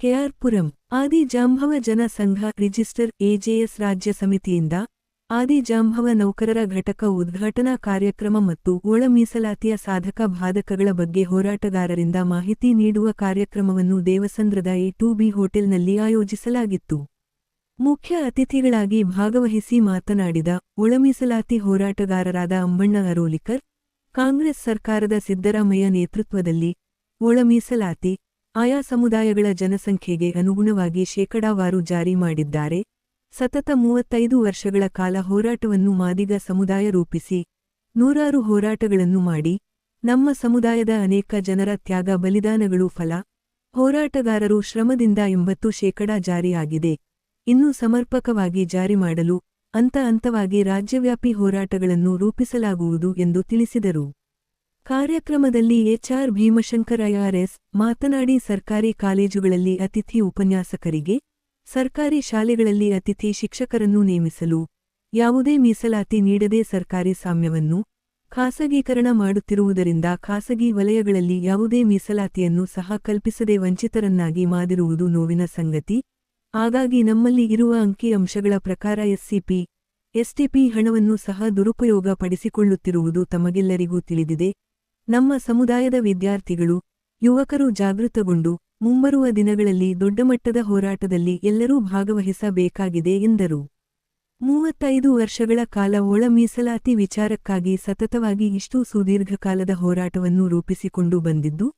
K R Puram Adi Jambava ಜನ ಸಂಘ register AJS ರಾಜ್ಯ ಸಮಿತಿಯಿಂದ ಆದಿ ಜಾಂಬವ ನೌಕರರ ಘಟಕ ಉದ್ಘಾಟನಾ ಕಾರ್ಯಕ್ರಮ ಮತ್ತು ಒಳ ಮೀಸಲಾತಿಯ ಸಾಧಕ ಬಾಧಕಗಳ ಬಗ್ಗೆ ಹೋರಾಟಗಾರರಿಂದ ಮಾಹಿತಿ ನೀಡುವ ಕಾರ್ಯಕ್ರಮವನ್ನು ದೇವಸಂದ್ರದ ಎ2ಬಿ ಹೋಟೆಲ್ನಲ್ಲಿ ಆಯೋಜಿಸಲಾಗಿತ್ತು. ಮುಖ್ಯ ಅತಿಥಿಗಳಾಗಿ ಭಾಗವಹಿಸಿ ಮಾತನಾಡಿದ ಒಳ ಮೀಸಲಾತಿ ಹೋರಾಟಗಾರರಾದ ಅಂಬಣ್ಣ ಅರೋಲಿಕರ್, ಕಾಂಗ್ರೆಸ್ ಸರ್ಕಾರದ ಸಿದ್ದರಾಮಯ್ಯ ನೇತೃತ್ವದಲ್ಲಿ ಒಳ ಮೀಸಲಾತಿ ಆಯಾ ಸಮುದಾಯಗಳ ಜನಸಂಖ್ಯೆಗೆ ಅನುಗುಣವಾಗಿ ಶೇಕಡಾವಾರು ಜಾರಿ ಮಾಡಿದ್ದಾರೆ. ಸತತ 35 ವರ್ಷಗಳ ಕಾಲ ಹೋರಾಟವನ್ನು ಮಾದಿಗ ಸಮುದಾಯ ರೂಪಿಸಿ ನೂರಾರು ಹೋರಾಟಗಳನ್ನು ಮಾಡಿ ನಮ್ಮ ಸಮುದಾಯದ ಅನೇಕ ಜನರ ತ್ಯಾಗ ಬಲಿದಾನಗಳು ಫಲ. ಹೋರಾಟಗಾರರು ಶ್ರಮದಿಂದ 80% ಜಾರಿಯಾಗಿದೆ. ಇನ್ನೂ ಸಮರ್ಪಕವಾಗಿ ಜಾರಿ ಮಾಡಲು ಹಂತವಾಗಿ ರಾಜ್ಯವ್ಯಾಪಿ ಹೋರಾಟಗಳನ್ನು ರೂಪಿಸಲಾಗುವುದು ಎಂದು ತಿಳಿಸಿದರು. ಕಾರ್ಯಕ್ರಮದಲ್ಲಿ ಎಚ್.ಆರ್. ಭೀಮಶಂಕರ್ ಐ.ಆರ್.ಎಸ್. ಮಾತನಾಡಿ, ಸರ್ಕಾರಿ ಕಾಲೇಜುಗಳಲ್ಲಿ ಅತಿಥಿ ಉಪನ್ಯಾಸಕರಿಗೆ, ಸರ್ಕಾರಿ ಶಾಲೆಗಳಲ್ಲಿ ಅತಿಥಿ ಶಿಕ್ಷಕರನ್ನು ನೇಮಿಸಲು ಯಾವುದೇ ಮೀಸಲಾತಿ ನೀಡದೆ ಸರ್ಕಾರಿ ಸಾಮ್ಯವನ್ನು ಖಾಸಗೀಕರಣ ಮಾಡುತ್ತಿರುವುದರಿಂದ ಖಾಸಗಿ ವಲಯಗಳಲ್ಲಿ ಯಾವುದೇ ಮೀಸಲಾತಿಯನ್ನು ಸಹ ಕಲ್ಪಿಸದೆ ವಂಚಿತರನ್ನಾಗಿ ಮಾಡಿರುವುದು ನೋವಿನ ಸಂಗತಿ. ಹಾಗಾಗಿ ನಮ್ಮಲ್ಲಿ ಇರುವ ಅಂಕಿ ಅಂಶಗಳ ಪ್ರಕಾರ ಎಸ್ಸಿಪಿ, ಎಸ್ಟಿಪಿ ಹಣವನ್ನು ಸಹ ದುರುಪಯೋಗ ಪಡಿಸಿಕೊಳ್ಳುತ್ತಿರುವುದು ತಮಗೆಲ್ಲರಿಗೂ ತಿಳಿದಿದೆ. ನಮ್ಮ ಸಮುದಾಯದ ವಿದ್ಯಾರ್ಥಿಗಳು, ಯುವಕರು ಜಾಗೃತಗೊಂಡು ಮುಂಬರುವ ದಿನಗಳಲ್ಲಿ ದೊಡ್ಡಮಟ್ಟದ ಹೋರಾಟದಲ್ಲಿ ಎಲ್ಲರೂ ಭಾಗವಹಿಸಬೇಕಾಗಿದೆ ಎಂದರು. 35 ವರ್ಷಗಳ ಕಾಲ ಒಳ ಮೀಸಲಾತಿ ವಿಚಾರಕ್ಕಾಗಿ ಸತತವಾಗಿ ಇಷ್ಟು ಸುದೀರ್ಘಕಾಲದ ಹೋರಾಟವನ್ನು ರೂಪಿಸಿಕೊಂಡು ಬಂದಿದ್ದು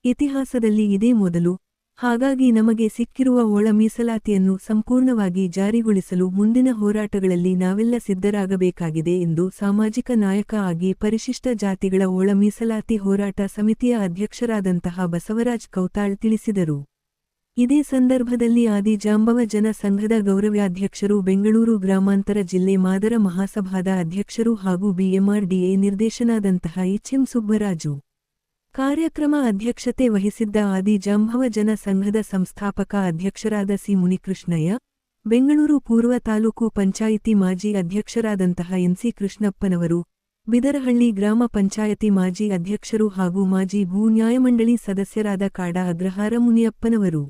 ಇತಿಹಾಸದಲ್ಲಿ ಇದೇ ಮೊದಲು. ಹಾಗಾಗಿ ನಮಗೆ ಸಿಕ್ಕಿರುವ ಒಳ ಮೀಸಲಾತಿಯನ್ನು ಸಂಪೂರ್ಣವಾಗಿ ಜಾರಿಗೊಳಿಸಲು ಮುಂದಿನ ಹೋರಾಟಗಳಲ್ಲಿ ನಾವೆಲ್ಲ ಸಿದ್ಧರಾಗಬೇಕಾಗಿದೆ ಎಂದು ಸಾಮಾಜಿಕ ನಾಯಕ ಆಗಿ ಪರಿಶಿಷ್ಟ ಜಾತಿಗಳ ಒಳ ಮೀಸಲಾತಿ ಹೋರಾಟ ಸಮಿತಿಯ ಅಧ್ಯಕ್ಷರಾದಂತಹ ಬಸವರಾಜ್ ಕೌತಾಳ್ ತಿಳಿಸಿದರು. ಇದೇ ಸಂದರ್ಭದಲ್ಲಿ ಆದಿ ಜಾಂಬವ ಜನ ಸಂಘದ ಗೌರವಾಧ್ಯಕ್ಷರು, ಬೆಂಗಳೂರು ಗ್ರಾಮಾಂತರ ಜಿಲ್ಲೆ ಮಾದರ ಮಹಾಸಭಾದ ಅಧ್ಯಕ್ಷರು ಹಾಗೂ ಬಿಎಂಆರ್ಡಿಎ ನಿರ್ದೇಶನಾದಂತಹ ಎಚ್.ಎಂ. ಸುಬ್ಬರಾಜು ಕಾರ್ಯಕ್ರಮ ಅಧ್ಯಕ್ಷತೆ ವಹಿಸಿದ್ದ. ಆದಿ ಜಾಂಬವ ಜನ ಸಂಘದ ಸಂಸ್ಥಾಪಕ ಅಧ್ಯಕ್ಷರಾದ ಸಿ. ಮುನಿಕೃಷ್ಣಯ್ಯ, ಬೆಂಗಳೂರು ಪೂರ್ವ ತಾಲೂಕು ಪಂಚಾಯಿತಿ ಮಾಜಿ ಅಧ್ಯಕ್ಷರಾದಂತಹ ಎನ್.ಸಿ. ಕೃಷ್ಣಪ್ಪನವರು, ಬಿದರಹಳ್ಳಿ ಗ್ರಾಮ ಪಂಚಾಯತಿ ಮಾಜಿ ಅಧ್ಯಕ್ಷರು ಹಾಗೂ ಮಾಜಿ ಭೂ ನ್ಯಾಯಮಂಡಳಿ ಸದಸ್ಯರಾದ ಕಾಡ ಅಗ್ರಹಾರ ಮುನಿಯಪ್ಪನವರು,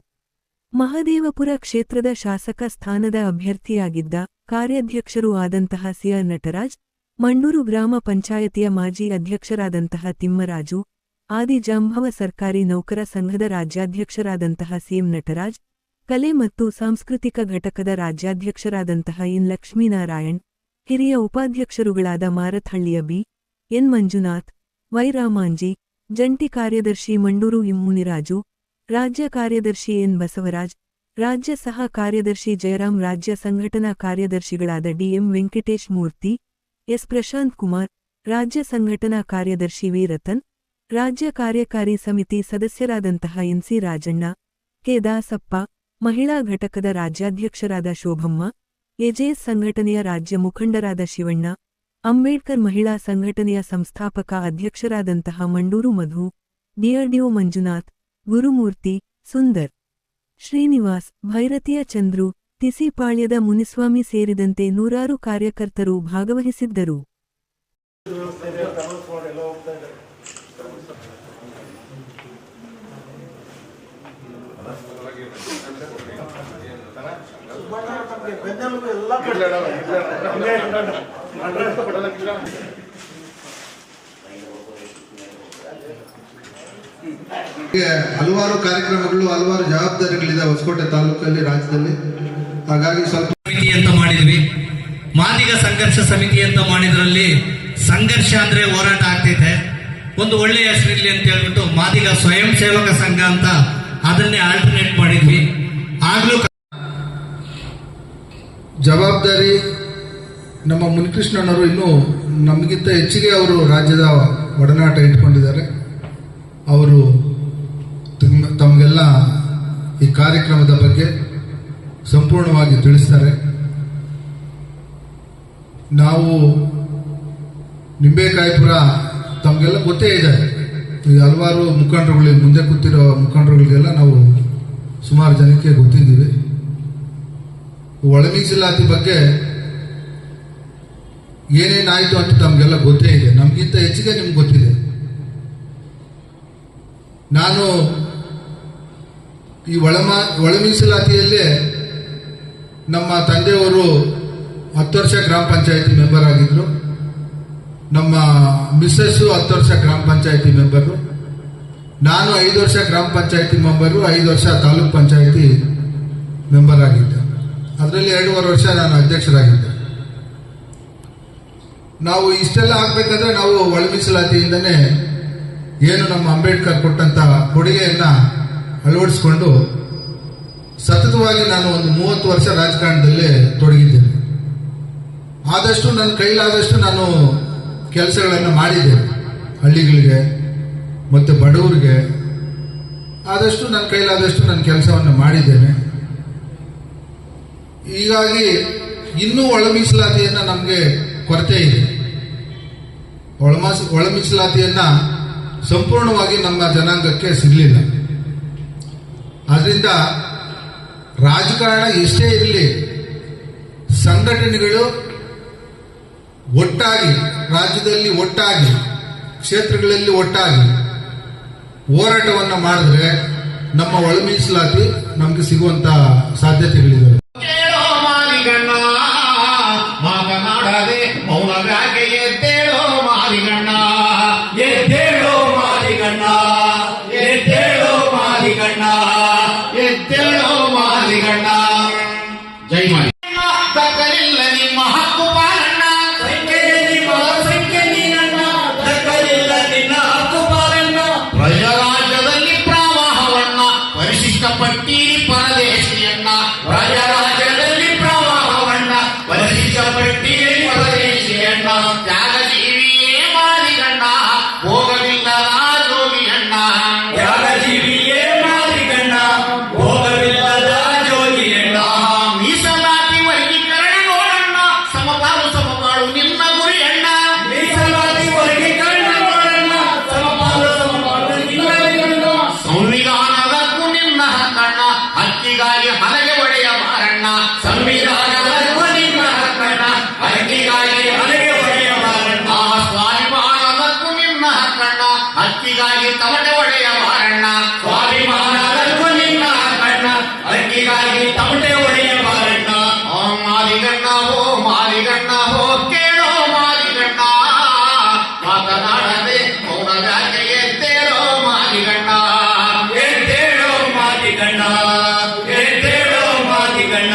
ಮಹದೇವಪುರ ಕ್ಷೇತ್ರದ ಶಾಸಕ ಸ್ಥಾನದ ಅಭ್ಯರ್ಥಿಯಾಗಿದ್ದ ಕಾರ್ಯಾಧ್ಯಕ್ಷರೂ ಆದಂತಹ ಸಿ.ಆರ್. ನಟರಾಜ್, ಮಂಡೂರು ಗ್ರಾಮ ಪಂಚಾಯತಿಯ ಮಾಜಿ ಅಧ್ಯಕ್ಷರಾದಂತಹ ತಿಮ್ಮರಾಜು, ಆದಿ ಜಾಂಬವ ಸರ್ಕಾರಿ ನೌಕರ ಸಂಘದ ರಾಜ್ಯಾಧ್ಯಕ್ಷರಾದಂತಹ ಸಿ.ಎಂ. ನಟರಾಜ್, ಕಲೆ ಮತ್ತು ಸಾಂಸ್ಕೃತಿಕ ಘಟಕದ ರಾಜ್ಯಾಧ್ಯಕ್ಷರಾದಂತಹ ಎನ್. ಲಕ್ಷ್ಮೀನಾರಾಯಣ್, ಹಿರಿಯ ಉಪಾಧ್ಯಕ್ಷರುಗಳಾದ ಮಾರತ್ಹಳ್ಳಿಯ B. N. Manjunath, Y. Ramanji, ಜಂಟಿ ಕಾರ್ಯದರ್ಶಿ ಮಂಡೂರು ಎಂ. ಮುನಿರಾಜು, ರಾಜ್ಯ ಕಾರ್ಯದರ್ಶಿ ಎನ್. ಬಸವರಾಜ್, ರಾಜ್ಯ ಸಹ ಕಾರ್ಯದರ್ಶಿ ಜಯರಾಮ್, ರಾಜ್ಯ ಸಂಘಟನಾ ಕಾರ್ಯದರ್ಶಿಗಳಾದ ಡಿ. ಎಂ. ವೆಂಕಟೇಶ್ ಮೂರ್ತಿ, ಎಸ್. ಪ್ರಶಾಂತ್ ಕುಮಾರ್, ರಾಜ್ಯ ಸಂಘಟನಾ ಕಾರ್ಯದರ್ಶಿ ವಿ. ರತನ್, ರಾಜ್ಯ ಕಾರ್ಯಕಾರಿ ಸಮಿತಿ ಸದಸ್ಯರಾದಂತಹ ಎನ್.ಸಿ. ರಾಜಣ್ಣ, ಕೆ. ದಾಸಪ್ಪ, ಮಹಿಳಾ ಘಟಕದ ರಾಜ್ಯಾಧ್ಯಕ್ಷರಾದ ಶೋಭಮ್ಮ, ಎಜೆಎಸ್ ಸಂಘಟನೆಯ ರಾಜ್ಯ ಮುಖಂಡರಾದ ಶಿವಣ್ಣ, ಅಂಬೇಡ್ಕರ್ ಮಹಿಳಾ ಸಂಘಟನೆಯ ಸಂಸ್ಥಾಪಕ ಅಧ್ಯಕ್ಷರಾದಂತಹ ಮಂಡೂರು ಮಧು, ಡಿಆರ್ಡಿಒ ಮಂಜುನಾಥ್, ಗುರುಮೂರ್ತಿ, ಸುಂದರ್, ಶ್ರೀನಿವಾಸ್, ಭೈರತಿಯ ಚಂದ್ರು, ತಿಸಿಪಾಳ್ಯದ ಮುನಿಸ್ವಾಮಿ ಸೇರಿದಂತೆ ನೂರಾರು ಕಾರ್ಯಕರ್ತರು ಭಾಗವಹಿಸಿದ್ದರು. ಹಲವಾರು ಕಾರ್ಯಕ್ರಮಗಳು, ಹಲವಾರು ಜವಾಬ್ದಾರಿಗಳಿದೆ ಹೊಸಕೋಟೆ ತಾಲೂಕಲ್ಲಿ, ರಾಜ್ಯದಲ್ಲಿ. ಹಾಗಾಗಿ ಸ್ವಲ್ಪ ಸಮಿತಿ ಅಂತ ಮಾಡಿದ್ವಿ, ಮಾದಿಗ ಸಂಘರ್ಷ ಸಮಿತಿ ಅಂತ ಮಾಡಿದ್ರಲ್ಲಿ ಸಂಘರ್ಷ ಅಂದ್ರೆ ಹೋರಾಟ ಆಗ್ತಿದೆ, ಒಂದು ಒಳ್ಳೆಯ ಹೆಸರಿರ್ಲಿ ಅಂತ ಹೇಳ್ಬಿಟ್ಟು ಮಾದಿಗ ಸ್ವಯಂ ಸೇವಕ ಸಂಘ ಅಂತ ಅದನ್ನೇ ಆಲ್ಟರ್ನೇಟ್ ಮಾಡಿದ್ವಿ. ಆಗ್ಲೂ ಜವಾಬ್ದಾರಿ ನಮ್ಮ ಮುನಿಕೃಷ್ಣನವರು ಇನ್ನೂ ನಮಗಿಂತ ಹೆಚ್ಚಿಗೆ ಅವರು ರಾಜ್ಯದ ಒಡನಾಟ ಇಟ್ಕೊಂಡಿದ್ದಾರೆ. ಅವರು ತಮಗೆಲ್ಲ ಈ ಕಾರ್ಯಕ್ರಮದ ಬಗ್ಗೆ ಸಂಪೂರ್ಣವಾಗಿ ತಿಳಿಸ್ತಾರೆ. ನಾವು ನಿಂಬೇಕಾಯಿಪುರ ತಮಗೆಲ್ಲ ಗೊತ್ತೇ ಇದೆ. ಈ ಹಲವಾರು ಮುಖಂಡರುಗಳು, ಮುಂದೆ ಕೂತಿರೋ ಮುಖಂಡರುಗಳಿಗೆಲ್ಲ ನಾವು ಸುಮಾರು ಜನಕ್ಕೆ ಗೊತ್ತಿದ್ದೀವಿ. ಒಳ ಮೀಸಲಾತಿ ಬಗ್ಗೆ ಏನೇನಾಯಿತು ಅಂತ ತಮಗೆಲ್ಲ ಗೊತ್ತೇ ಇದೆ. ನಮಗಿಂತ ಹೆಚ್ಚಿಗೆ ನಿಮ್ಗೆ ಗೊತ್ತಿದೆ. ನಾನು ಈ ಒಳ ಮೀಸಲಾತಿಯಲ್ಲೇ ನಮ್ಮ ತಂದೆಯವರು 10 ವರ್ಷ ಗ್ರಾಮ ಪಂಚಾಯತಿ ಮೆಂಬರ್ ಆಗಿದ್ರು, ನಮ್ಮ ಮಿಸ್ಸಸ್ಸು 10 ವರ್ಷ ಗ್ರಾಮ ಪಂಚಾಯತಿ ಮೆಂಬರು, ನಾನು 5 ವರ್ಷ ಗ್ರಾಮ ಪಂಚಾಯತಿ ಮೆಂಬರು, 5 ವರ್ಷ ತಾಲೂಕ್ ಪಂಚಾಯತಿ ಮೆಂಬರ್ ಆಗಿದ್ದೆ. ಅದರಲ್ಲಿ 2.5 ವರ್ಷ ನಾನು ಅಧ್ಯಕ್ಷರಾಗಿದ್ದೆ. ನಾವು ಇಷ್ಟೆಲ್ಲ ಆಗ್ಬೇಕಾದ್ರೆ ನಾವು ಒಳ ಮೀಸಲಾತಿಯಿಂದನೇ ಏನು ನಮ್ಮ ಅಂಬೇಡ್ಕರ್ ಕೊಟ್ಟಂತ ಕೊಡುಗೆಯನ್ನ ಅಳವಡಿಸಿಕೊಂಡು ಸತತವಾಗಿ ನಾನು ಒಂದು 30 ವರ್ಷ ರಾಜಕಾರಣದಲ್ಲೇ ತೊಡಗಿದ್ದೇನೆ. ಆದಷ್ಟು ನನ್ನ ಕೈಲಾದಷ್ಟು ನಾನು ಕೆಲಸಗಳನ್ನು ಮಾಡಿದ್ದೇನೆ. ಹಳ್ಳಿಗಳಿಗೆ ಮತ್ತು ಬಡವರಿಗೆ ಆದಷ್ಟು ನನ್ನ ಕೈಲಾದಷ್ಟು ನನ್ನ ಕೆಲಸವನ್ನು ಮಾಡಿದ್ದೇನೆ. ಹೀಗಾಗಿ ಇನ್ನೂ ಒಳ ಮೀಸಲಾತಿಯನ್ನು ನಮಗೆ ಕೊರತೆ ಇದೆ. ಒಳ ಮೀಸಲಾತಿಯನ್ನು ಸಂಪೂರ್ಣವಾಗಿ ನಮ್ಮ ಜನಾಂಗಕ್ಕೆ ಸಿಗಲಿಲ್ಲ. ಆದ್ದರಿಂದ ರಾಜಕಾರಣ ಎಷ್ಟೇ ಇರಲಿ, ಸಂಘಟನೆಗಳು ಒಟ್ಟಾಗಿ ರಾಜ್ಯದಲ್ಲಿ ಒಟ್ಟಾಗಿ ಕ್ಷೇತ್ರಗಳಲ್ಲಿ ಒಟ್ಟಾಗಿ ಹೋರಾಟವನ್ನು ಮಾಡಿದ್ರೆ ನಮ್ಮ ಒಳ ಮೀಸಲಾತಿ ನಮಗೆ ಸಿಗುವಂತ ಸಾಧ್ಯತೆಗಳಿವೆ. ಮಾತನಾಡದೆ ಮೌನವಾಗಿ ಎದ್ದೇಳೋ ಮಾರಿಗಣ್ಣ, ಎದ್ದೇಳೋ ಮಾರಿಗಣ್ಣ, ಎದ್ದೇಳೋ ಮಾರಿಗಣ್ಣ, ಎದ್ದೇಳೋ ಮಾರಿಗಣ್ಣ. ಜೈ ಮಾರಿ. ದಕ್ಕಲಿಲ್ಲ ನಿಮ್ಮ ಹಕ್ಕು ಪಾಲಣ್ಣ, ಸಂಖ್ಯೆ ನೀನಣ್ಣ, ದಕ್ಕಲಿಲ್ಲ ನಿನ್ನ ಹಕ್ಕು ಪಾಲಣ್ಣ. ಪ್ರಜರಾಜ್ಯದಲ್ಲಿ ಪ್ರವಾಹವಣ್ಣ ಪರಿಶಿಷ್ಟ ಪಟ್ಟೀರಿ ಪರದೇಶಿಯಣ್ಣ, ಪ್ರಜರಾಜ್ಯದಲ್ಲಿ ಪ್ರವಾಹವಣ್ಣ ಪರಿಶಿಷ್ಟ ಪಟ್ಟೀರಿ ಪರದೇಶಿಯಣ್ಣ. ತ್ಯಾಗಜೀವಿಯೇ ಮಾರಿಗಣ್ಣ, ಭೋಗವಿಲ್ಲದ ಜೋಗಿಯಣ್ಣ, ತ್ಯಾಗಜೀವಿಯೇ ಮಾರಿಗಣ್ಣ, ಭೋಗವಿಲ್ಲದ ಜೋಗಿಯಣ್ಣ. ಮೀಸಲಾತಿ ವರ್ಗೀಕರಣ ನೋಡಣ್ಣ, ಸಮಪಾಲು ನಿನ್ನ ಗುರಿಯಣ್ಣ, ಮೀಸಲಾತಿ ವರ್ಗೀಕರಣ ನೋಡಣ್ಣ, ಸಮಪಾಲು ನಿನ್ನ ಗುರಿಯಣ್ಣ. ಸಂವಿಧಾನದಕ್ಕೂ ನಿನ್ನ ಹಕ್ಕಣ್ಣ, ಹಕ್ಕಿಗಾಗಿ ಹಲಗೆ ಒಡೆಯ ಮಾರಣ್ಣ, ಸಂವಿಧಾನದಕ್ಕೂ ನಿನ್ನ ಹಕ್ಕಣ್ಣ, ಹಕ್ಕಿಗಾಗಿ ಹಲಗೆ ಒಡೆಯ ಮಾರಣ್ಣ. ಸ್ವಾಭಿಮಾನದಕ್ಕೂ ನಿನ್ನ ಹಕ್ಕಣ್ಣ, ಹಕ್ಕಿಗಾಗಿ ತಮಟೆ ಒಡೆಯ ಮಾರಣ್ಣ, ಸ್ವಾಭಿಮಾನದಕ್ಕೂ ನಿನ್ನ ಹಕ್ಕಣ್ಣ, ಹಕ್ಕಿಗಾಗಿ ತಮಟೆ ಒಡೆಯ ಮಾರಣ್ಣ. ಮಾರಿಗಣ್ಣ ಹೋ ಮಾರಿಗಣ್ಣ ಹೋ ಕೇಳೋ ಮಾರಿಗಣ್ಣ, ಮಾತನಾಡದೆ ಮೌನವಾಗಿ ಎದ್ದೇಳೋ ಮಾರಿಗಣ್ಣ, ಎದ್ದೇಳೋ ಮಾರಿಗಣ್ಣ, ಎದ್ದೇಳೋ ಮಾರಿಗಣ್ಣ.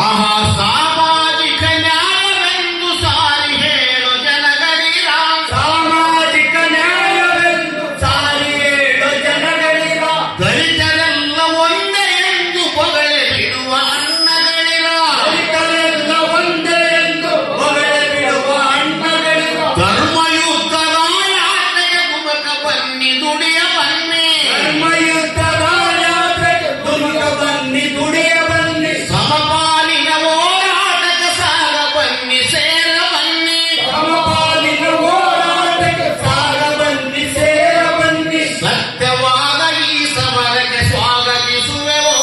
ಆಹಾ ಸಾಮಾಜಿಕ ನ್ಯಾಯವೆಂದು ಸಾರಿ ಹೇಳು ಜನಗಳಿರ, ಸಾಮಾಜಿಕ ನ್ಯಾಯವೆಂದು ಸಾರಿ ಹೇಳು ಜನಗಳಿರ. ದಲಿತರೆಲ್ಲ ಒಂದೇ ಎಂದು ಹೊಗಳೆ ಬಿಡುವ ಅಣ್ಣಗಳಿರ, ದಲಿತರೆಲ್ಲ ಒಂದೇ ಎಂದು ಹೊಗಳೆ ಬಿಡುವ ಅಣ್ಣಗಳಿರ. ಧರ್ಮಯುದ್ಧದ ಯಾತ್ರೆಗೆ ತುಮಕ ಬನ್ನಿ ದುಡಿಯ ಬನ್ನಿ, ಧರ್ಮಯುದ್ಧದ ಯಾತ್ರೆಗೆ ತುಮಕ ಬನ್ನಿ ದುಡಿಯ ಬನ್ನಿ. ಸಮಪಾಲಿನ ಹೋರಾಟಕ್ಕೆ ಸಾಗ ಬನ್ನಿ ಸೇರ ಬನ್ನಿ, ಸಮಪಾಲಿನ ಹೋರಾಟಕ್ಕೆ ಸಾಗ ಬನ್ನಿ ಸೇರ ಬನ್ನಿ. ಸತ್ಯವಾದ ಈ ಸಮರಕ್ಕೆ ಸ್ವಾಗತಿಸುವೆವೋ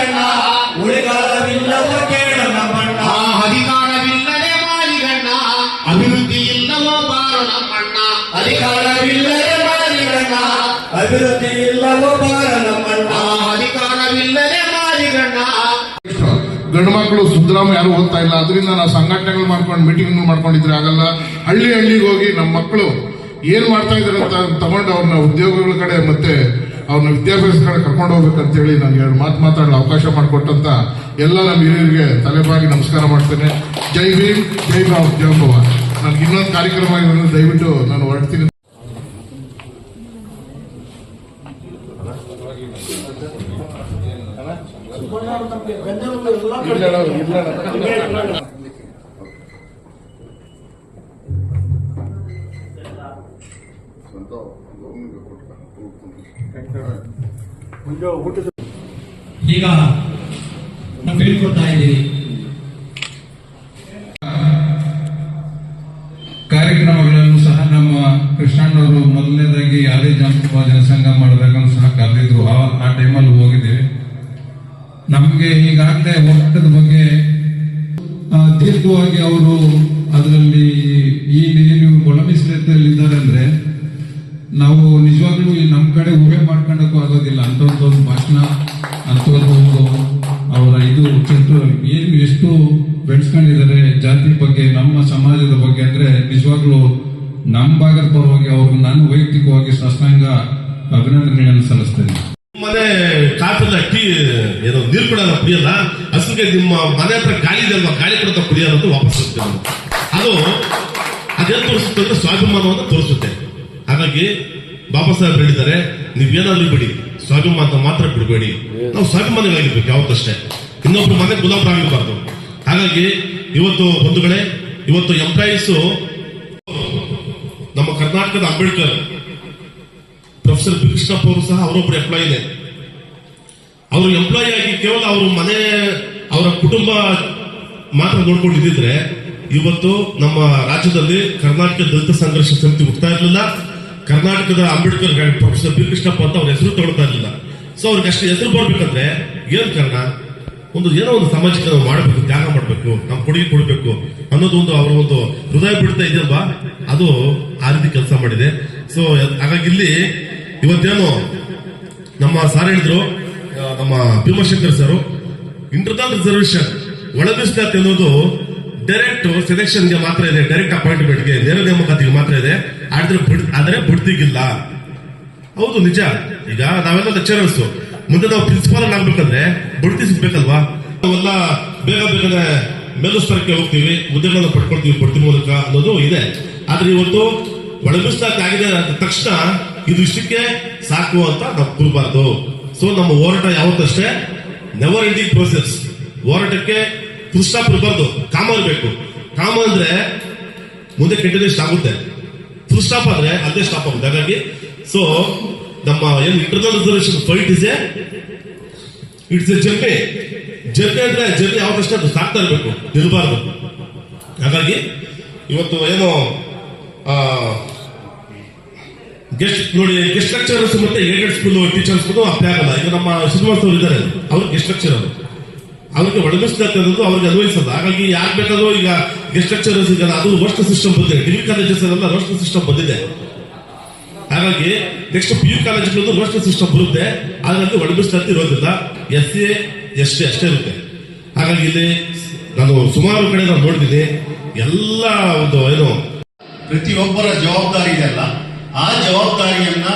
ಅಣ್ಣ, ಉಳಿಗಾಲವಿಲ್ಲವ ಕೇಳನ ಬಣ್ಣ. ಅಧಿಕಾರವಿಲ್ಲದೆ ಮಾರಿಗಣ್ಣ, ಅಭಿವೃದ್ಧಿ ಇಲ್ಲವೋ ಬಾರು ನಮ್ಮಣ್ಣ, ಅಧಿಕಾರವಿಲ್ಲದೆ ಮಾರಿಗಣ್ಣ, ಅಭಿವೃದ್ಧಿ ಇಲ್ಲವೋ ಬಾರು ನಮ್ಮಣ್ಣ, ಅಧಿಕಾರವಿಲ್ಲದೆ ಮಾರಿಗಣ್ಣ. ಗಂಡು ಮಕ್ಕಳು ಸುದ್ದರಾಮ ಯಾರು ಓದ್ತಾ ಇಲ್ಲ, ಅದರಿಂದ ನಾವು ಸಂಘಟನೆಗಳು ಮಾಡ್ಕೊಂಡು ಮೀಟಿಂಗ್ ಮಾಡ್ಕೊಂಡಿದ್ರೆ ಆಗಲ್ಲ. ಹಳ್ಳಿಗೆ ಹೋಗಿ ನಮ್ಮ ಮಕ್ಕಳು ಏನ್ ಮಾಡ್ತಾ ಇದಾರೆ ಅಂತ ತಗೊಂಡು ಅವ್ರನ್ನ ಉದ್ಯೋಗಗಳ ಕಡೆ ಮತ್ತೆ ಅವ್ರನ್ನ ವಿದ್ಯಾಭ್ಯಾಸ ಕಡೆ ಕರ್ಕೊಂಡು ಹೋಗ್ಬೇಕಂತ ಹೇಳಿ ನನಗೆ 2 ಮಾತು ಮಾತಾಡಲು ಅವಕಾಶ ಮಾಡಿಕೊಟ್ಟಂತ ಎಲ್ಲ ನಮ್ಮ ಹಿರಿಯರಿಗೆ ತಲೆಬಾಗಿ ನಮಸ್ಕಾರ ಮಾಡ್ತೇನೆ. ಜೈ ಭೀಮ್, ಜೈ ಭಾವ್, ಜೈ ಭವ. ನನ್ಗೆ ಇನ್ನೊಂದು ಕಾರ್ಯಕ್ರಮ ಇರೋದ್ರಿಂದ ದಯವಿಟ್ಟು ನಾನು ಹೊರಡ್ತೀನಿ. ಈಗ ನಾವು ಹೇಳ್ಕೊಡ್ತಾ ಇದ್ದೀವಿ. ಕಾರ್ಯಕ್ರಮಗಳನ್ನು ಸಹ ನಮ್ಮ ಕೃಷ್ಣಣ್ಣವರು ಮೊದಲನೇದಾಗಿ ಯಾವುದೇ ಜಾನಪದ ಜನಸಂಘ ಮಾಡಬೇಕಂತ ಸಹ ಕರೆದಿದ್ರು. ಆ ಟೈಮಲ್ಲಿ ಹೋಗಿದ್ದೇವೆ. ನಮಗೆ ಈಗಾಗಲೇ ಹೋರಾಟದ ಬಗ್ಗೆ ದೀರ್ಘವಾಗಿ ಅವರು ಅದರಲ್ಲಿ ಈ ನೀವು ಒಳ ಮೀಸಲಾತಿಯಲ್ಲಿ ಇದ್ದಾರೆ ಅಂದ್ರೆ ನಾವು ನಿಜವಾಗ್ಲೂ ನಮ್ಮ ಕಡೆ ಊಹೆ ಮಾಡ್ಕೊಳ್ಳೋಕ್ಕೂ ಆಗೋದಿಲ್ಲ ಅಂತ ಒಂದು ಭಾಷಣ ಅಂಥದ್ದು ಅವರ ಇದು ಏನು ಎಷ್ಟು ಬೆಳೆಸ್ಕೊಂಡಿದ್ದಾರೆ ಜಾತಿ ಬಗ್ಗೆ, ನಮ್ಮ ಸಮಾಜದ ಬಗ್ಗೆ ಅಂದ್ರೆ ನಿಜವಾಗ್ಲೂ ನಮ್ಮ ಭಾಗದ ಪರವಾಗಿ ಅವ್ರಿಗೆ ನಾನು ವೈಯಕ್ತಿಕವಾಗಿ ಸಾಷ್ಟಾಂಗ ಅಭಿನಂದನೆಗಳನ್ನು ಸಲ್ಲಿಸ್ತೇನೆ. ಮನೆ ಕಾಪಲ್ಲ ಟೀ ಏನೋ ನೀರು ಕೊಡೋದ ಕುಡಿಯಲ್ಲ, ಹಸುಗೆ ನಿಮ್ಮ ಮನೆ ಹತ್ರ ಗಾಳಿ ಇದೆ ಅಲ್ವಾ, ಗಾಳಿ ಕೊಡೋದ ಕುಡಿಯೋದು ವಾಪಸ್ ಹೋಗ್ತೇವೆ. ಅದು ಅದೇನು ತೋರಿಸುತ್ತೆ ಅಂದ್ರೆ ಸ್ವಾಭಿಮಾನವನ್ನು ತೋರಿಸುತ್ತೆ. ಹಾಗಾಗಿ ಬಾಬಾ ಸಾಹೇಬ್ ಹೇಳಿದ್ದಾರೆ, ನೀವೇನಾದ್ರೂ ಬಿಡಿ, ಸ್ವಾಭಿಮಾನ ಮಾತ್ರ ಬಿಡಬೇಡಿ. ನಾವು ಸ್ವಾಭಿಮಾನಿಗಳಾಗಿರ್ಬೇಕು ಯಾವತ್ತಷ್ಟೇ, ಇನ್ನೊಬ್ರು ಮನೆ ಗುಲಾಮರಾಗಿರ್ಬಾರ್ದು. ಹಾಗಾಗಿ ಇವತ್ತು ಬಂಧುಗಳೇ, ಇವತ್ತು ಎಂಪ್ಲಾಯೀಸು ನಮ್ಮ ಕರ್ನಾಟಕದ ಅಂಬೇಡ್ಕರ್ ಪ್ರೊಫೆಸರ್ ಬಿ ಕೃಷ್ಣಪ್ಪ ಅವರು ಸಹ ಅವರೊಬ್ಬರು ಎಂಪ್ಲಾಯಿನೇ. ಅವರು ಎಂಪ್ಲಾಯಿ ಆಗಿ ಕೇವಲ ಅವ್ರ ಮನೆ ಅವರ ಕುಟುಂಬ ಮಾತ್ರ ನೋಡ್ಕೊಂಡಿದ್ದಿದ್ರೆ ಇವತ್ತು ನಮ್ಮ ರಾಜ್ಯದಲ್ಲಿ ಕರ್ನಾಟಕ ದಲಿತ ಸಂಘರ್ಷ ಸಮಿತಿ ಹುಡ್ತಾ ಇರಲಿಲ್ಲ. ಕರ್ನಾಟಕದ ಅಂಬೇಡ್ಕರ್ ಪ್ರೊಫೆಸರ್ ಬಿ ಕೃಷ್ಣಪ್ಪ ಅಂತ ಅವ್ರ ಹೆಸರು ತಗೊಳ್ತಾ ಇರಲಿಲ್ಲ. ಸೊ ಅವ್ರಿಗೆ ಅಷ್ಟು ಹೆಸರು ಬರ್ಬೇಕಂದ್ರೆ ಏನ್ ಕಾರಣ? ಏನೋ ಒಂದು ಸಮಾಜಕ್ಕೆ ನಾವು ಮಾಡಬೇಕು, ತ್ಯಾಗ ಮಾಡಬೇಕು, ನಾವು ಕೊಡುಗೆ ಕೊಡಬೇಕು ಅನ್ನೋದು ಒಂದು ಅವರ ಒಂದು ಹೃದಯ ಬಿಡ್ತಾ ಇದೆಯಲ್ವಾ, ಅದು ಆ ರೀತಿ ಕೆಲಸ ಮಾಡಿದೆ. ಸೊ ಹಾಗಾಗಿ ಇಲ್ಲಿ ಇವತ್ತೇನು ನಮ್ಮ ಸಾರ್ ಹೇಳಿದ್ರು, ನಮ್ಮ ಭೀಮಶಂಕರ್ ಸರ್, ಇಂಟರ್ನಲ್ ರಿಸರ್ವೇಶನ್ ಒಳಗಿಸ್ಲಾತಿ ಅನ್ನೋದು ಡೈರೆಕ್ಟ್ ಸೆಲೆಕ್ಷನ್ಗೆ ಮಾತ್ರ ಇದೆ, ಡೈರೆಕ್ಟ್ ಅಪಾಯಿಂಟ್ಮೆಂಟ್ಗೆ, ನೇರ ನೇಮಕಾತಿಗೆ ಮಾತ್ರ ಇದೆ, ಆದರೆ ಬಡ್ತಿಗಿಲ್ಲ. ಹೌದು, ನಿಜ. ಈಗ ನಾವೆಲ್ಲ ಲೆಕ್ಚರರ್ಸ್, ಮುಂದೆ ನಾವು ಪ್ರಿನ್ಸಿಪಾಲ್ ಆಗ್ಬೇಕಂದ್ರೆ ಬಡ್ತಿ ಸಿಗ್ಬೇಕಲ್ವಾ? ನಾವೆಲ್ಲ ಬೇಗ ಬೇಗನೆ ಮೇಲುಸ್ತರಕ್ಕೆ ಹೋಗ್ತೀವಿ, ಹುದ್ದೆಗಳನ್ನು ಪಡ್ಕೊಳ್ತೀವಿ ಬಡ್ತಿ ಮೂಲಕ ಅನ್ನೋದು ಇದೆ. ಆದ್ರೆ ಇವತ್ತು ಒಳಗಿಸ್ಲಾತಿ ಆಗಿದೆ ಅಂದ ತಕ್ಷಣ ಇದು ಇಷ್ಟಕ್ಕೆ ಸಾಕು ಅಂತ ನಾವು ಕೂರಬಾರ್ದು. ಸೊ ನಮ್ಮ ಹೋರಾಟ ಯಾವತ್ತಷ್ಟೇ ನೆವರ್ ಎಂಡಿಂಗ್ ಪ್ರೋಸೆಸ್. ಹೋರಾಟಕ್ಕೆ ಫುಲ್ ಸ್ಟಾಪ್ ಇರಬಾರ್ದು, ಕಾಮ ಇರಬೇಕು. ಕಾಮ ಅಂದ್ರೆ ಮುಂದೆ ಕಂಟಿನ್ಯೂಸ್ ಆಗುತ್ತೆ, ಫುಲ್ ಸ್ಟಾಪ್ ಆದ್ರೆ ಅದೇ ಸ್ಟಾಪ್ ಆಗುತ್ತೆ. ಹಾಗಾಗಿ ಸೊ ನಮ್ಮ ಏನು internal reservation fight it's A journey. Journey ಅಂದ್ರೆ ಜರ್ನಿ ಯಾವತ್ತಷ್ಟೇ ಅದು ಸಾಕ್ತಾ ಇರಬೇಕು, ನಿಲ್ಬಾರ್ದು. ಹಾಗಾಗಿ ಇವತ್ತು ಏನು ಗೆಸ್ಟ್ ನೋಡಿ, ಗೆಸ್ಟ್ ಲೆಕ್ಚರರ್ಸ್ ಮತ್ತೆ ಏಡೆಡ್ ಸ್ಕೂಲ್ ಟೀಚರ್ಸ್ ಅಪ್ಲೈ ಆಗಲ್ಲ. ಈಗ ನಮ್ಮ ಶ್ರೀನಿವಾಸ್ ಅವರು ಇದ್ದಾರೆ, ಅವ್ರು ಗೆಸ್ಟ್ ಲೆಕ್ಚರರ್, ಅವ್ರಿಗೆ ಒಳಗಿಸ್ಲಾತಿ ಅನ್ನೋದು ಅವ್ರಿಗೆ ಅನ್ವಯಿಸಲ್ಲ. ಹಾಗಾಗಿ ಯಾರು ಬೇಕಾದ್ರೂ ಈಗ ಗೆಸ್ಟ್ ಲೆಕ್ಚರರ್ಸ್ ಈಗ ಅದು ರೋಸ್ಟರ್ ಸಿಸ್ಟಮ್ ಬಂದಿದೆ, ಡಿಗ್ರಿ ಕಾಲೇಜಸ್ ಎಲ್ಲ ರೋಸ್ಟರ್ ಸಿಸ್ಟಮ್ ಬಂದಿದೆ. ಹಾಗಾಗಿ ನೆಕ್ಸ್ಟ್ PU ಕಾಲೇಜ್ಗಳದ್ದು ರೋಸ್ಟರ್ ಸಿಸ್ಟಮ್ ಬರುತ್ತೆ, ಅದರಲ್ಲಿ ಒಳಗಿಸ್ಲಾತಿ ಇರೋದಿಲ್ಲ, SC ST ಅಷ್ಟೇ ಇರುತ್ತೆ. ಹಾಗಾಗಿ ಇಲ್ಲಿ ನಾನು ಸುಮಾರು ಕಡೆ ನಾನು ನೋಡಿದ್ದೀನಿ, ಎಲ್ಲ ಒಂದು ಏನು ಪ್ರತಿಯೊಬ್ಬರ ಜವಾಬ್ದಾರಿ ಇದೆಯಲ್ಲ, ಆ ಜವಾಬ್ದಾರಿಯನ್ನ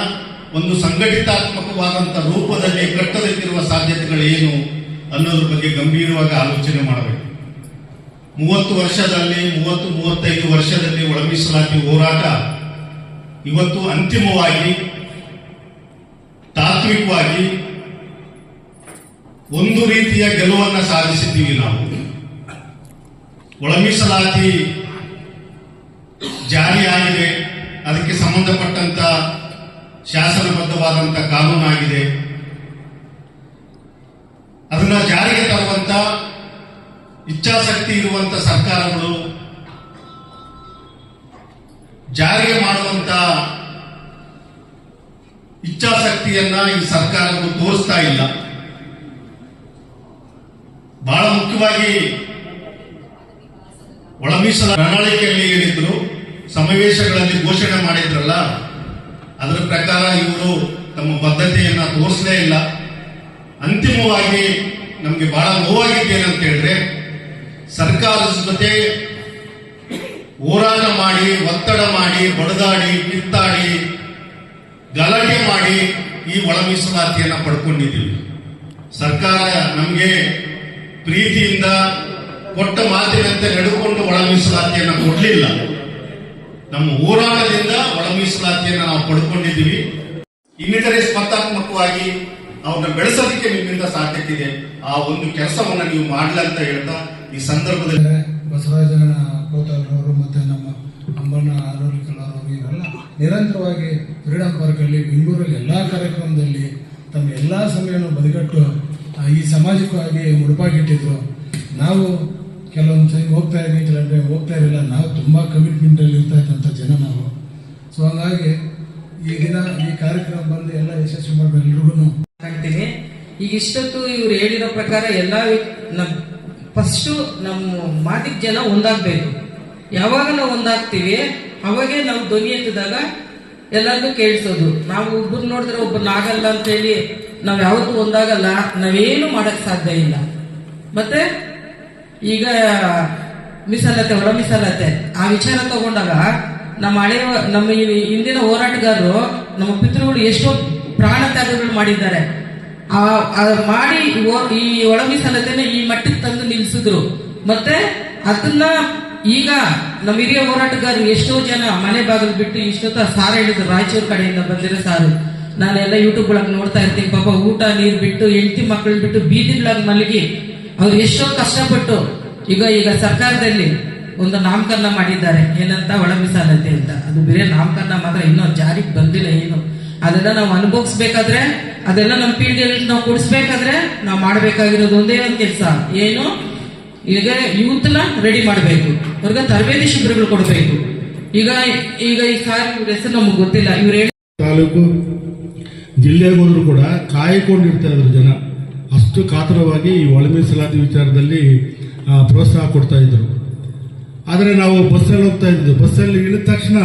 ಒಂದು ಸಂಘಟಿತಾತ್ಮಕವಾದಂತ ರೂಪದಲ್ಲಿ ಕಟ್ಟಲಿಕ್ಕಿರುವ ಸಾಧ್ಯತೆಗಳು ಏನು ಅನ್ನೋದ್ರ ಬಗ್ಗೆ ಗಂಭೀರವಾಗಿ ಆಲೋಚನೆ ಮಾಡಬೇಕು. 35 ವರ್ಷದಲ್ಲಿ ಒಳ ಮೀಸಲಾತಿ ಹೋರಾಟ ಇವತ್ತು ಅಂತಿಮವಾಗಿ ತಾತ್ವಿಕವಾಗಿ ಒಂದು ರೀತಿಯ ಗೆಲುವನ್ನು ಸಾಧಿಸಿದ್ದೀವಿ. ನಾವು ಒಳ ಮೀಸಲಾತಿ ಜಾರಿಯಾಗಿದೆ, ಅದಕ್ಕೆ ಸಂಬಂಧಪಟ್ಟಂತ ಶಾಸನಬದ್ಧವಾದಂತ ಕಾನೂನಾಗಿದೆ. ಅದನ್ನ ಜಾರಿಗೆ ತರುವಂತ ಇಚ್ಛಾಶಕ್ತಿ ಇರುವಂತ ಸರ್ಕಾರಗಳು ಜಾರಿಗೆ ಮಾಡುವಂತ ಇಚ್ಛಾಶಕ್ತಿಯನ್ನ ಈ ಸರ್ಕಾರಗಳು ತೋರಿಸ್ತಾ ಇಲ್ಲ. ಬಹಳ ಮುಖ್ಯವಾಗಿ ಒಳ ಮೀಸಲ ಪ್ರಣಾಳಿಕೆಯಲ್ಲಿ ಹೇಳಿದ್ರು, ಸಮಾವೇಶಗಳಲ್ಲಿ ಘೋಷಣೆ ಮಾಡಿದ್ರಲ್ಲ, ಅದರ ಪ್ರಕಾರ ಇವರು ತಮ್ಮ ಬದ್ಧತೆಯನ್ನ ತೋರಿಸಲೇ ಇಲ್ಲ. ಅಂತಿಮವಾಗಿ ನಮಗೆ ಬಹಳ ನೋವಾಗಿದ್ದೇನಂತ ಹೇಳಿದ್ರೆ, ಸರ್ಕಾರದ ಜೊತೆ ಹೋರಾಟ ಮಾಡಿ, ಒತ್ತಡ ಮಾಡಿ, ಬಡದಾಡಿ, ಕಿತ್ತಾಡಿ, ಗಲಾಟೆ ಮಾಡಿ ಈ ಒಳ ಮೀಸಲಾತಿಯನ್ನ ಪಡ್ಕೊಂಡಿದ್ದೀವಿ. ಸರ್ಕಾರ ನಮಗೆ ಪ್ರೀತಿಯಿಂದ ಕೊಟ್ಟ ಮಾತಿನಂತೆ ನಡೆದುಕೊಂಡು ಒಳ ಮೀಸಲಾತಿಯನ್ನ ಕೊಡ್ಲಿಲ್ಲ. ನಮ್ಮ ಹೋರಾಟದಿಂದ ಒಳ ಮೀಸಲಾತಿಯನ್ನ ನಾವು ಪಡ್ಕೊಂಡಿದ್ದೀವಿ. ಇನ್ನಿತರೆ ಸ್ಪರ್ಧಾತ್ಮಕವಾಗಿ ಅವ್ರನ್ನ ಬೆಳೆಸೋದಕ್ಕೆ ನಿಮ್ಮಿಂದ ಸಾಧ್ಯತೆ ಇದೆ. ಆ ಒಂದು ಕೆಲಸವನ್ನ ನೀವು ಮಾಡಲಿ ಅಂತ ಹೇಳ್ತಾ ಈ ಸಂದರ್ಭದಲ್ಲಿ ಬಸವರಾಜ ಕೋತಾರವರು ಮತ್ತೆ ನಮ್ಮ ಅಂಬಣ್ಣ ಆರೋಗ್ಯಕಲವರು ಇವರೆಲ್ಲ ನಿರಂತರವಾಗಿ ಫ್ರೀಡಂ ಪಾರ್ಕಲ್ಲಿ, ಬೆಂಗಳೂರಲ್ಲಿ ಎಲ್ಲ ಕಾರ್ಯಕ್ರಮದಲ್ಲಿ ತಮ್ಮ ಎಲ್ಲ ಸಮಯವನ್ನು ಬದಿಗಟ್ಟು ಈ ಸಮಾಜಕ್ಕಾಗಿ ಮುಡುಪಾಗಿಟ್ಟಿದ್ರು. ನಾವು ಕೆಲವೊಂದು ಸರಿ ಹೋಗ್ತಾ ಇದ್ದೀವಿ, ಕೆಲವೊಂದು ಹೋಗ್ತಾ ಇರಲಿಲ್ಲ. ನಾವು ತುಂಬ ಕಮಿಟ್ಮೆಂಟಲ್ಲಿ ಇರ್ತಾ ಇದ್ದಂಥ ಜನ ನಾವು. ಸೊ ಹಂಗಾಗಿ ಈ ದಿನ ಈ ಕಾರ್ಯಕ್ರಮ ಬಂದು ಎಲ್ಲ ಯಶಸ್ವಿ ಮಾಡಬೇಕು ಎಲ್ರಿಗೂ ಅಂತೀನಿ. ಈಗ ಇಷ್ಟೊತ್ತು ಇವ್ರು ಹೇಳಿರೋ ಪ್ರಕಾರ ಎಲ್ಲ ಫಸ್ಟು ನಮ್ಮ ಮಾತಿಗೆ ಜನ ಒಂದಾಗಬೇಕು. ಯಾವಾಗ ನಾವು ಒಂದಾಗ್ತೀವಿ ಅವಾಗೇ ನಾವು ಧ್ವನಿ ಎತ್ತಿದಾಗ ಎಲ್ಲರಿಗೂ ಕೇಳಿಸೋದು. ನಾವು ಒಬ್ಬರು ನೋಡಿದ್ರೆ ಒಬ್ಬರನ್ನ ಆಗಲ್ಲ ಅಂತೇಳಿ ನಾವ್ ಯಾವತ್ತೂ ಒಂದಾಗಲ್ಲ, ನಾವೇನು ಮಾಡಕ್ ಸಾಧ್ಯ ಇಲ್ಲ. ಮತ್ತೆ ಈಗ ಮೀಸಲಾತಿ, ಒಳ ಮೀಸಲಾತಿ ಆ ವಿಚಾರ ತಗೊಂಡಾಗ ನಮ್ಮ ಈ ಹಿಂದಿನ ಹೋರಾಟಗಾರರು, ನಮ್ಮ ಪಿತೃಗಳು ಎಷ್ಟೋ ಪ್ರಾಣ ತ್ಯಾಗಗಳು ಮಾಡಿದ್ದಾರೆ. ಮಾಡಿ ಈ ಒಳ ಮೀಸಲಾತಿನ ಈ ಮಟ್ಟಕ್ಕೆ ತಂದು ನಿಲ್ಸಿದ್ರು. ಮತ್ತೆ ಅದನ್ನ ಈಗ ನಮ್ಮ ಹಿರಿಯ ಹೋರಾಟಗಾರರು ಎಷ್ಟೋ ಜನ ಮನೆ ಬಾಗಿಲು ಬಿಟ್ಟು ಇಷ್ಟೊತ್ತ ಸಾರ ಹಿಡಿದ್ರು, ರಾಯಚೂರು ಕಡೆಯಿಂದ ಬಂದಿರೋ ಸಾರು. ನಾನೆಲ್ಲ ಯೂಟ್ಯೂಬ್ ಒಳಗೆ ನೋಡ್ತಾ ಇರ್ತೀನಿ. ಪಾಪ ಊಟ ನೀರು ಬಿಟ್ಟು, ಹೆಂಡತಿ ಮಕ್ಕಳು ಬಿಟ್ಟು ಬೀದಿಗಳಾಗಿ ಮಲಗಿ ಅವ್ರು ಎಷ್ಟೋ ಕಷ್ಟಪಟ್ಟು ಈಗ ಸರ್ಕಾರದಲ್ಲಿ ಒಂದು ನಾಮಕರಣ ಮಾಡಿದ್ದಾರೆ, ಏನಂತ ಒಳ ಮೀಸಲಾತಿ ಅಂತ. ಅದು ಬೇರೆ ನಾಮಕರಣ ಮಾತ್ರ, ಇನ್ನೂ ಜಾರಿಗೆ ಬಂದಿಲ್ಲ ಏನು. ಅದೆಲ್ಲ ನಾವು ಅನುಭವಿಸ್ಬೇಕಾದ್ರೆ, ಅದೆಲ್ಲ ನಮ್ಮ ಪೀಳಿಗೆಯಲ್ಲಿ ನಾವು ಕೊಡಿಸ್ಬೇಕಾದ್ರೆ ನಾವು ಮಾಡಬೇಕಾಗಿರೋದು ಒಂದೇ ಒಂದು ಕೆಲಸ ಏನು, ಈಗ ಯೂತ್ನ ರೆಡಿ ಮಾಡಬೇಕು, ಅವ್ರಿಗೆ ತರಬೇತಿ ಶಿಬಿರಗಳು ಕೊಡಬೇಕು. ಈಗ ಈ ಸಾರ್ ಇವ್ರ ಹೆಸರು ನಮ್ಗೆ ಗೊತ್ತಿಲ್ಲ, ಇವ್ರು ಹೇಳಿ ತಾಲೂಕು ಜಿಲ್ಲೆಗೆ ಹೋದ್ರು ಕೂಡ ಕಾಯ್ಕೊಂಡಿರ್ತಾ ಇದ್ರು ಜನ, ಅಷ್ಟು ಕಾತರವಾಗಿ ಈ ಒಳ ಮೀಸಲಾತಿ ವಿಚಾರದಲ್ಲಿ ಪ್ರೋತ್ಸಾಹ ಕೊಡ್ತಾ ಇದ್ರು. ಆದರೆ ನಾವು ಬಸ್ಸಲ್ಲಿ ಹೋಗ್ತಾ ಇದ್ದು, ಬಸ್ಸಲ್ಲಿ ಇಳಿದ ತಕ್ಷಣ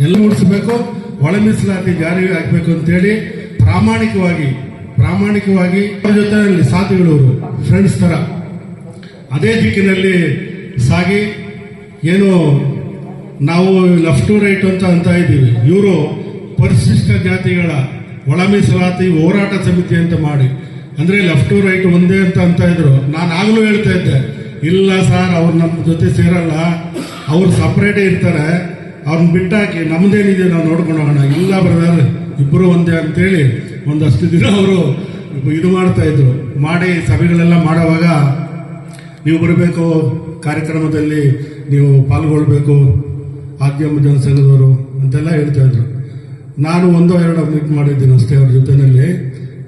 ಎಲ್ಲ ಉಳಿಸಬೇಕು, ಒಳ ಮೀಸಲಾತಿ ಜಾರಿ ಹಾಕಬೇಕು ಅಂತೇಳಿ ಪ್ರಾಮಾಣಿಕವಾಗಿ ಅವ್ರ ಜೊತೆಯಲ್ಲಿ ಸಾಥಿಗಳವರು ಫ್ರೆಂಡ್ಸ್ ತರ ಅದೇ ದಿಕ್ಕಿನಲ್ಲಿ ಸಾಗಿ, ಏನು ನಾವು ಲೆಫ್ಟ್ ಟು ರೈಟ್ ಅಂತ ಇದ್ದೀವಿ, ಇವರು ಪರಿಶಿಷ್ಟ ಜಾತಿಗಳ ಒಳ ಮೀಸಲಾತಿ ಹೋರಾಟ ಸಮಿತಿ ಅಂತ ಮಾಡಿ, ಅಂದ್ರೆ ಲೆಫ್ಟ್ ಟು ರೈಟ್ ಒಂದೇ ಅಂತ ಇದ್ರು. ನಾನು ಆಗ್ಲೂ ಹೇಳ್ತಾ ಇದ್ದೆ, ಇಲ್ಲ ಸರ್, ಅವ್ರು ನಮ್ಮ ಜೊತೆ ಸೇರಲ್ಲ, ಅವ್ರು ಸಪ್ರೇಟೇ ಇರ್ತಾರೆ, ಅವ್ರನ್ನ ಬಿಟ್ಟಾಕಿ ನಮ್ದೇನಿದೆ ನಾವು ನೋಡ್ಕೊಂಡು ಹೋಗೋಣ. ಇಲ್ಲ ಬ್ರದರ್, ಇಬ್ಬರು ಒಂದೇ ಅಂತೇಳಿ ಒಂದಷ್ಟು ದಿನ ಅವರು ಇದು ಮಾಡ್ತಾ ಇದ್ರು. ಮಾಡಿ ಸಭೆಗಳೆಲ್ಲ ಮಾಡೋವಾಗ ನೀವು ಬರಬೇಕು, ಕಾರ್ಯಕ್ರಮದಲ್ಲಿ ನೀವು ಪಾಲ್ಗೊಳ್ಬೇಕು, ಆದ್ಯಮ ಜನಸಂಘದವರು ಅಂತೆಲ್ಲ ಹೇಳ್ತಾ ಇದ್ರು. ನಾನು 1-2 ಮೀಟ್ ಮಾಡಿದ್ದೀನಿ ಅಷ್ಟೇ ಅವ್ರ ಜೊತೆಯಲ್ಲಿ.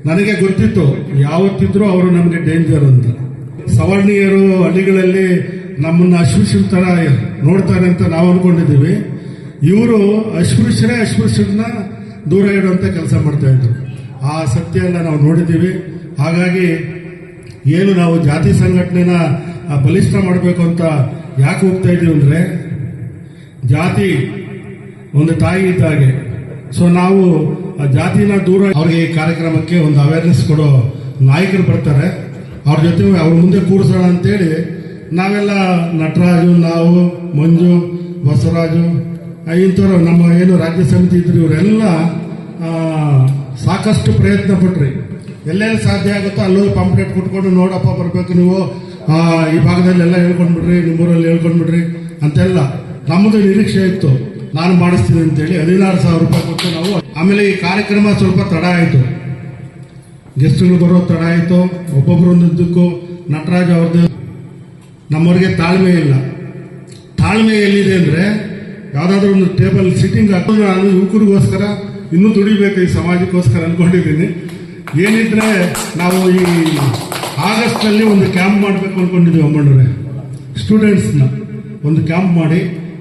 ನನಗೆ ಗೊತ್ತಿತ್ತು ಯಾವತ್ತಿದ್ರು ಅವರು ನಮಗೆ ಡೇಂಜರ್ ಅಂತ. ಸವರ್ಣೀಯರು ಹಳ್ಳಿಗಳಲ್ಲಿ ನಮ್ಮನ್ನ ಅಸ್ಪೃಶ್ಯರ ತರ ನೋಡ್ತಾರೆ ಅಂತ ನಾವು ಅನ್ಕೊಂಡಿದ್ದೀವಿ. ಇವರು ಅಸ್ಪೃಶ್ಯರನ್ನ ದೂರ ಇಡುವಂತ ಕೆಲಸ ಮಾಡ್ತಾ ಇದ್ರು. ಆ ಸತ್ಯ ಎಲ್ಲ ನಾವು ನೋಡಿದ್ದೀವಿ. ಹಾಗಾಗಿ ಏನು ನಾವು ಜಾತಿ ಸಂಘಟನೆನ ಬಲಿಷ್ಠ ಮಾಡಬೇಕು ಅಂತ ಯಾಕೆ ಹೋಗ್ತಾ ಇದೀವಿ ಅಂದ್ರೆ, ಜಾತಿ ಒಂದು ತಾಯಿ ಇದ್ದಾಗೆ. ಸೊ ನಾವು ಜಾತಿನ ದೂರ, ಅವ್ರಿಗೆ ಕಾರ್ಯಕ್ರಮಕ್ಕೆ ಒಂದು ಅವೇರ್ನೆಸ್ ಕೊಡೋ ನಾಯಕರು ಬರ್ತಾರೆ, ಅವ್ರ ಜೊತೆ ಅವ್ರ ಮುಂದೆ ಕೂರಿಸೋಣ ಅಂತೇಳಿ ನಾವೆಲ್ಲ ನಟರಾಜು, ನಾವು ಮಂಜು, ಬಸವರಾಜು, ಇಂಥವ್ರು ನಮ್ಮ ಏನು ರಾಜ್ಯ ಸಮಿತಿ ಇದ್ರು, ಇವರೆಲ್ಲ ಸಾಕಷ್ಟು ಪ್ರಯತ್ನ ಪಟ್ರಿ. ಎಲ್ಲೆಲ್ಲಿ ಸಾಧ್ಯ ಆಗುತ್ತೋ ಅಲ್ಲೂ ಪಾಂಪ್ಲೆಟ್ ಕೊಟ್ಕೊಂಡು, ನೋಡಪ್ಪ ಬರಬೇಕು ನೀವು, ಈ ಭಾಗದಲ್ಲೆಲ್ಲ ಹೇಳ್ಕೊಂಡ್ಬಿಡ್ರಿ, ನಿಮ್ಮೂರಲ್ಲಿ ಹೇಳ್ಕೊಂಡ್ಬಿಡ್ರಿ ಅಂತೆಲ್ಲ ನಮ್ಮದು ನಿರೀಕ್ಷೆ ಇತ್ತು. ನಾನು ಮಾಡಿಸ್ತೀನಿ ಅಂತೇಳಿ 16,000 ರೂಪಾಯಿ ಕೊಟ್ಟು ನಾವು. ಆಮೇಲೆ ಈ ಕಾರ್ಯಕ್ರಮ ಸ್ವಲ್ಪ ತಡ ಆಯಿತು, ಗೆಸ್ಟ್ಗಳು ಬರೋದು ತಡ ಆಯಿತು. ಒಬ್ಬೊಬ್ಬರೊಂದಕ್ಕೂ ನಟರಾಜ್ ಅವ್ರದ್ದು, ನಮ್ಮವ್ರಿಗೆ ತಾಳ್ಮೆ ಇಲ್ಲ. ತಾಳ್ಮೆ ಎಲ್ಲಿದೆ ಅಂದರೆ, ಯಾವುದಾದ್ರೂ ಒಂದು ಟೇಬಲ್ ಸಿಟ್ಟಿಂಗ್ ಹಾಕೊಂಡು ನಾನು ಯುವಕರಿಗೋಸ್ಕರ ಇನ್ನೂ ದುಡಿಬೇಕು, ಈ ಸಮಾಜಕ್ಕೋಸ್ಕರ ಅನ್ಕೊಂಡಿದ್ದೀನಿ. ಏನಿದ್ರೆ ನಾವು ಈ ಆಗಸ್ಟ್ನಲ್ಲಿ ಒಂದು ಕ್ಯಾಂಪ್ ಮಾಡಬೇಕು ಅನ್ಕೊಂಡಿದ್ದೀವಿ ಅಮ್ಮಣ್ಣವ್ರೆ. ಸ್ಟೂಡೆಂಟ್ಸ್ನ ಒಂದು ಕ್ಯಾಂಪ್ ಮಾಡಿ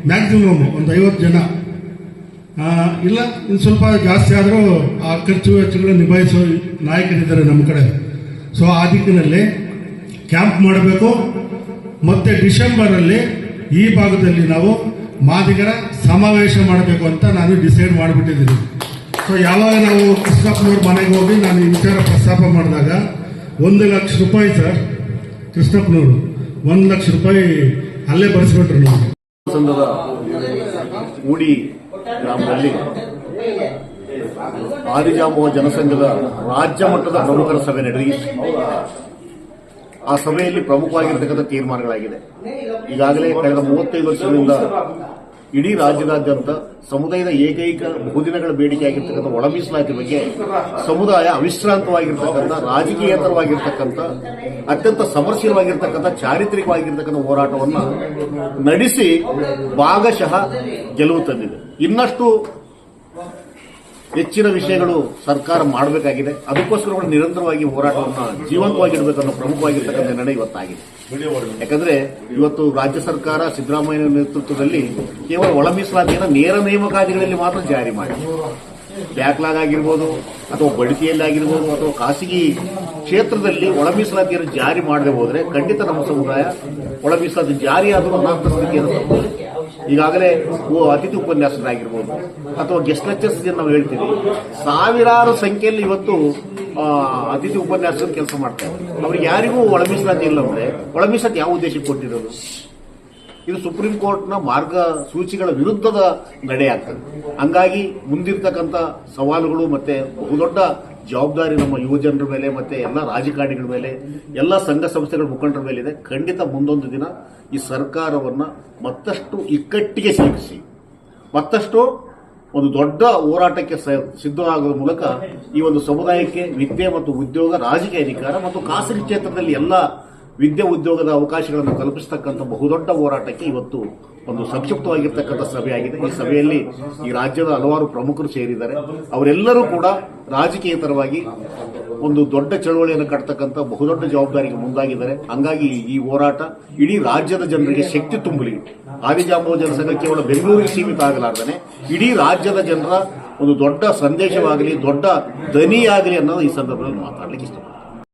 ಮ್ಯಾಕ್ಸಿಮಮ್ ಒಂದು 50 ಜನ, ಇಲ್ಲ ಇನ್ನು ಸ್ವಲ್ಪ ಜಾಸ್ತಿ ಆದರೂ ಆ ಖರ್ಚು ವೆಚ್ಚಗಳನ್ನು ನಿಭಾಯಿಸೋ ನಾಯಕರಿದ್ದಾರೆ ನಮ್ಮ ಕಡೆ. ಸೊ ಆ ದಿಕ್ಕಿನಲ್ಲಿ ಕ್ಯಾಂಪ್ ಮಾಡಬೇಕು. ಮತ್ತೆ ಡಿಸೆಂಬರಲ್ಲಿ ಈ ಭಾಗದಲ್ಲಿ ನಾವು ಮಾದಿಗರ ಸಮಾವೇಶ ಮಾಡಬೇಕು ಅಂತ ನಾನು ಡಿಸೈಡ್ ಮಾಡಿಬಿಟ್ಟಿದ್ದೀನಿ. ಸೊ ಯಾವಾಗ ನಾವು ಕೃಷ್ಣಪ್ಪನವ್ರ ಮನೆಗೆ ಹೋಗಿ ನಾನು ಈ ವಿಚಾರ ಪ್ರಸ್ತಾಪ ಮಾಡಿದಾಗ 1 ಲಕ್ಷ ರೂಪಾಯಿ ಸರ್, ಕೃಷ್ಣಪ್ಪನವರು 1 ಲಕ್ಷ ರೂಪಾಯಿ ಅಲ್ಲೇ ಬರೆಸ್ಬಿಟ್ರು. ನಾವು ಸಂಘದ ಮೂಡಿ ಗ್ರಾಮದಲ್ಲಿ ಆದಿಜಾಂಬವ ಜನಸಂಘದ ರಾಜ್ಯ ಮಟ್ಟದ ಪ್ರಮುಖರ ಸಭೆ ನಡೆಯಿತು. ಆ ಸಭೆಯಲ್ಲಿ ಪ್ರಮುಖವಾಗಿರ್ತಕ್ಕಂಥ ತೀರ್ಮಾನಗಳಾಗಿದೆ. ಈಗಾಗಲೇ ಕಳೆದ 35 ವರ್ಷಗಳಿಂದ ಇಡೀ ರಾಜ್ಯದಾದ್ಯಂತ ಸಮುದಾಯದ ಏಕೈಕ ಬಹುದಿನಗಳ ಬೇಡಿಕೆಯಾಗಿರ್ತಕ್ಕಂಥ ಒಳ ಮೀಸಲಾತಿ ಬಗ್ಗೆ ಸಮುದಾಯ ಅವಿಶ್ರಾಂತವಾಗಿರ್ತಕ್ಕಂಥ, ರಾಜಕೀಯೇತರವಾಗಿರ್ತಕ್ಕಂಥ, ಅತ್ಯಂತ ಸಮರ್ಶೀಲವಾಗಿರ್ತಕ್ಕಂಥ, ಚಾರಿತ್ರಿಕವಾಗಿರ್ತಕ್ಕಂಥ ಹೋರಾಟವನ್ನು ನಡೆಸಿ ಭಾಗಶಃ ಗೆಲುವು ತಂದಿದೆ. ಇನ್ನಷ್ಟು ಹೆಚ್ಚಿನ ವಿಷಯಗಳು ಸರ್ಕಾರ ಮಾಡಬೇಕಾಗಿದೆ. ಅದಕ್ಕೋಸ್ಕರ ನಿರಂತರವಾಗಿ ಹೋರಾಟವನ್ನು ಜೀವಂತವಾಗಿಡಬೇಕನ್ನೋ ಪ್ರಮುಖವಾಗಿರ್ತಕ್ಕಂಥ ನಿರ್ಣಯ ಇವತ್ತಾಗಿದೆ. ಯಾಕಂದ್ರೆ ಇವತ್ತು ರಾಜ್ಯ ಸರ್ಕಾರ ಸಿದ್ದರಾಮಯ್ಯ ನೇತೃತ್ವದಲ್ಲಿ ಕೇವಲ ಒಳ ಮೀಸಲಾತಿಯನ್ನು ನೇರ ನೇಮಕಾತಿಗಳಲ್ಲಿ ಮಾತ್ರ ಜಾರಿ ಮಾಡಿ, ಬ್ಯಾಕ್ಲಾಗ್ ಆಗಿರ್ಬೋದು ಅಥವಾ ಬಡ್ತಿಯಲ್ಲಿ ಆಗಿರ್ಬೋದು ಅಥವಾ ಖಾಸಗಿ ಕ್ಷೇತ್ರದಲ್ಲಿ ಒಳ ಮೀಸಲಾತಿಯನ್ನು ಜಾರಿ ಮಾಡದೆ ಹೋದ್ರೆ ಖಂಡಿತ ನಮ್ಮ ಸಮುದಾಯ ಒಳ ಮೀಸಲಾತಿ ಜಾರಿಯಾದರೂ ಅನಾಥ ಸ್ಥಿತಿಯನ್ನು ತಪ್ಪುತ್ತದೆ. ಈಗಾಗಲೇ ಅತಿಥಿ ಉಪನ್ಯಾಸಕರಾಗಿರ್ಬೋದು ಅಥವಾ ಗೆಸ್ಟ್ ಲೆಕ್ಚರ್ಸ್ ನಾವು ಹೇಳ್ತೀವಿ, ಸಾವಿರಾರು ಸಂಖ್ಯೆಯಲ್ಲಿ ಇವತ್ತು ಅತಿಥಿ ಉಪನ್ಯಾಸಕರ ಕೆಲಸ ಮಾಡ್ತಾ ಇದ್ದಾರೆ. ಅವ್ರಿಗೆ ಯಾರಿಗೂ ಒಳ ಮೀಸಲಾತಿ ಇಲ್ಲ ಅಂದ್ರೆ ಒಳ ಮೀಸಲಾತಿ ಯಾವ ಉದ್ದೇಶಕ್ಕೆ ಕೊಟ್ಟಿರೋದು? ಇದು ಸುಪ್ರೀಂ ಕೋರ್ಟ್ನ ಮಾರ್ಗಸೂಚಿಗಳ ವಿರುದ್ಧದ ನಡೆ ಆಗ್ತದೆ. ಹಂಗಾಗಿ ಮುಂದಿರ್ತಕ್ಕಂಥ ಸವಾಲುಗಳು ಮತ್ತೆ ಬಹುದೊಡ್ಡ ಜವಾಬ್ದಾರಿ ನಮ್ಮ ಯುವಜನರ ಮೇಲೆ ಮತ್ತೆ ಎಲ್ಲ ರಾಜಕಾರಣಿಗಳ ಮೇಲೆ, ಎಲ್ಲ ಸಂಘ ಸಂಸ್ಥೆಗಳ ಮುಖಂಡರ ಮೇಲೆ ಇದೆ. ಖಂಡಿತ ಮುಂದೊಂದು ದಿನ ಈ ಸರ್ಕಾರವನ್ನ ಮತ್ತಷ್ಟು ಇಕ್ಕಟ್ಟಿಗೆ ಸಿಲುಕಿಸಿ ಮತ್ತಷ್ಟು ಒಂದು ದೊಡ್ಡ ಹೋರಾಟಕ್ಕೆ ಸಿದ್ಧವಾಗುವ ಮೂಲಕ ಈ ಒಂದು ಸಮುದಾಯಕ್ಕೆ ವಿದ್ಯೆ ಮತ್ತು ಉದ್ಯೋಗ, ರಾಜಕೀಯ ಅಧಿಕಾರ ಮತ್ತು ಖಾಸಗಿ ಕ್ಷೇತ್ರದಲ್ಲಿ ಎಲ್ಲ ವಿದ್ಯೆ ಉದ್ಯೋಗದ ಅವಕಾಶಗಳನ್ನು ಕಲ್ಪಿಸತಕ್ಕಂಥ ಬಹುದೊಡ್ಡ ಹೋರಾಟಕ್ಕೆ ಇವತ್ತು ಒಂದು ಸಂಕ್ಷಿಪ್ತವಾಗಿರ್ತಕ್ಕಂಥ ಸಭೆಯಾಗಿದೆ. ಈ ಸಭೆಯಲ್ಲಿ ಈ ರಾಜ್ಯದ ಹಲವಾರು ಪ್ರಮುಖರು ಸೇರಿದ್ದಾರೆ. ಅವರೆಲ್ಲರೂ ಕೂಡ ರಾಜಕೀಯೇತರವಾಗಿ ಒಂದು ದೊಡ್ಡ ಚಳವಳಿಯನ್ನು ಕಟ್ಟತಕ್ಕಂಥ ಬಹುದೊಡ್ಡ ಜವಾಬ್ದಾರಿಗೆ ಮುಂದಾಗಿದ್ದಾರೆ. ಹಂಗಾಗಿ ಈ ಹೋರಾಟ ಇಡೀ ರಾಜ್ಯದ ಜನರಿಗೆ ಶಕ್ತಿ ತುಂಬಲಿ. ಆದಿಜಾಂಬವ ಜನಸಂಘ ಕೇವಲ ಬೆಂಗಳೂರಿಗೆ ಸೀಮಿತ ಆಗಲಾರ್ದೇ ಇಡೀ ರಾಜ್ಯದ ಜನರ ಒಂದು ದೊಡ್ಡ ಸಂದೇಶವಾಗಲಿ, ದೊಡ್ಡ ದನಿಯಾಗಲಿ ಅನ್ನೋದು ಈ ಸಂದರ್ಭದಲ್ಲಿ ಮಾತಾಡಲಿಕ್ಕೆ ಇಷ್ಟಪಡ್ತೀನಿ.